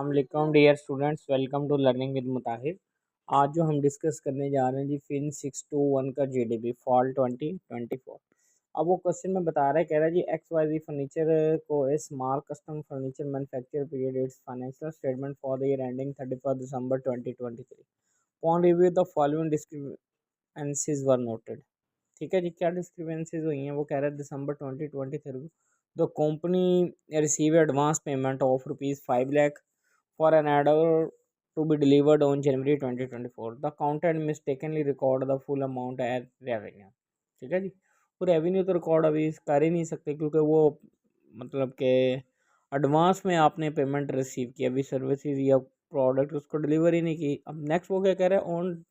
अस्सलाम dear students, welcome to learning with Mutahir. आज जो हम डिस्कस करने जा रहे हैं जी फिन 621 का जीडीपी फॉल 2024। अब वो क्वेश्चन में बता रहा है, कह रहा है जी X Y Z furniture co a small custom furniture manufacture period its financial statement for the year ending 31 December 2023। On review the following discrepancies were noted. ठीक है जी, क्या डिस्क्रिपेंसीज हुई हैं? वो कह रहा है दिसंबर 2023 the company receive advance payment of ₹5 lakh for an order to be delivered on January 2024. The accountant mistakenly record the full amount as revenue. ठीक है जी, वो रेवेन्यू तो रिकॉर्ड अभी कर ही नहीं सकते क्योंकि वो मतलब के एडवांस में आपने पेमेंट रिसीव की, अभी सर्विसेज या प्रोडक्ट उसको डिलीवर ही नहीं की। अब नेक्स्ट वो क्या कह रहा है, on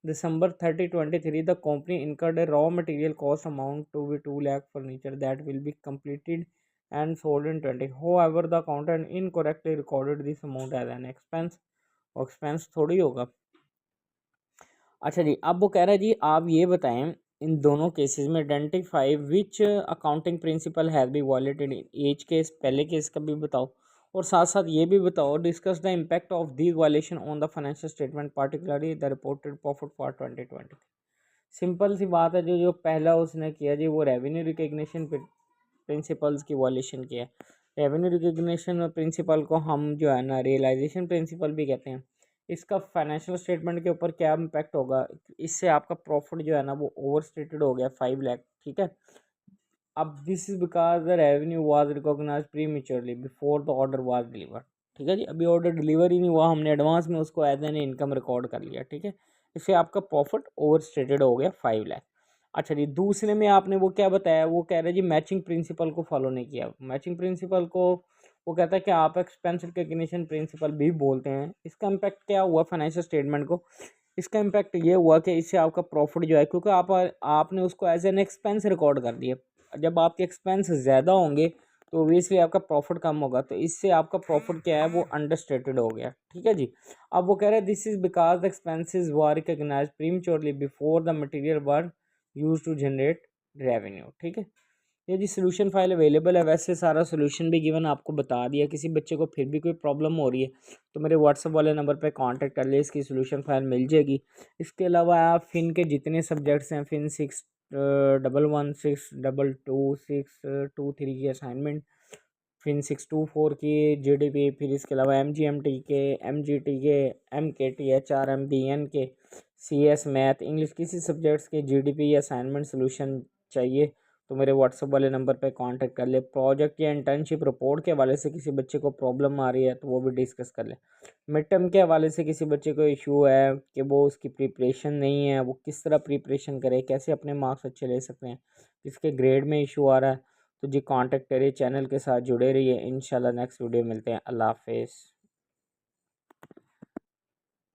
December 30, 2023, the company incurred a raw material cost amount to be 2 lakh furniture that will be completed and sold in 20. However, the accountant incorrectly recorded this amount as an expense. और expense थोड़ी होगा। अच्छा जी, अब वो कह रहा है जी आप ये बताएं इन दोनों केसेस में identify which accounting principle has been violated in each case, पहले केस का भी बताओ और साथ साथ ये भी बताओ discuss the impact of this violation on the financial statement particularly the reported profit for 2020। Simple सी बात है, जो पहला उसने किया जी वो रेवेन्यू रिकग्निशन प्रिंसिपल्स की वायलेशन किया है। रेवेन्यू रिकग्निशन प्रिंसिपल को हम जो है ना रियलाइजेशन प्रिंसिपल भी कहते हैं। इसका फाइनेंशियल स्टेटमेंट के ऊपर क्या इम्पैक्ट होगा, इससे आपका प्रॉफिट जो है ना वो ओवर स्टेटेड हो गया 5 लाख। ठीक है, अब this is because the revenue was recognise prematurely before the order was delivered. ठीक है जी, अभी ऑर्डर डिलीवर ही नहीं हुआ, हमने एडवांस में उसको एज एन इनकम रिकॉर्ड कर लिया। ठीक है, इससे आपका प्रॉफिट ओवर स्टेटेड हो गया 5 लाख। अच्छा जी, दूसरे में आपने वो क्या बताया, वो कह रहे जी मैचिंग प्रिंसिपल को फॉलो नहीं किया। मैचिंग प्रिंसिपल को वो कहता है कि आप एक्सपेंस रिकग्निशन प्रिंसिपल भी बोलते हैं। इसका इम्पैक्ट क्या हुआ फाइनेंशियल स्टेटमेंट को? इसका इम्पैक्ट ये हुआ कि इससे आपका प्रॉफिट जो है, क्योंकि आपने उसको एज एन एक्सपेंस रिकॉर्ड कर दिया। जब आपके एक्सपेंस ज़्यादा होंगे तो ओबियसली आपका प्रॉफिट कम होगा, तो इससे आपका प्रॉफिट क्या है वो अंडरस्टेटेड हो गया। ठीक है जी, अब वो कह रहे हैं this is because the expenses were recognised prematurely before the material were use to generate revenue. ठीक है, ये जी सोल्यूशन फाइल अवेलेबल है, वैसे सारा सोल्यूशन भी गिवन आपको बता दिया। किसी बच्चे को फिर भी कोई प्रॉब्लम हो रही है तो मेरे व्हाट्सअप वाले नंबर पे कांटेक्ट कर ले, इसकी सोल्यूशन फाइल मिल जाएगी। इसके अलावा आप फिन के जितने सब्जेक्ट्स हैं, फिन 611, 622, 623 की असाइनमेंट, फिन 624 की जीडीपी, फिर इसके अलावा एमजीएमटी के, एमजीटी के, एमकेटी, एचआरएम, बीएन के, सीएस, मैथ, इंग्लिश, किसी सब्जेक्ट्स के जीडीपी या असाइनमेंट सोल्यूशन चाहिए तो मेरे व्हाट्सअप वाले नंबर पे कांटेक्ट कर ले। प्रोजेक्ट या इंटर्नशिप रिपोर्ट के हवाले से किसी बच्चे को प्रॉब्लम आ रही है तो वो भी डिस्कस कर ले। मिड टर्म के हवाले से किसी बच्चे को इशू है कि वो उसकी प्रिपरेशन नहीं है, वो किस तरह प्रिपरेशन करे, कैसे अपने मार्क्स अच्छे ले सकते हैं, किसके ग्रेड में इशू आ रहा है, तो जी कांटेक्ट करिए, चैनल के साथ जुड़े रहिए। इंशाल्लाह नेक्स्ट वीडियो मिलते हैं। अल्लाह हाफिज़।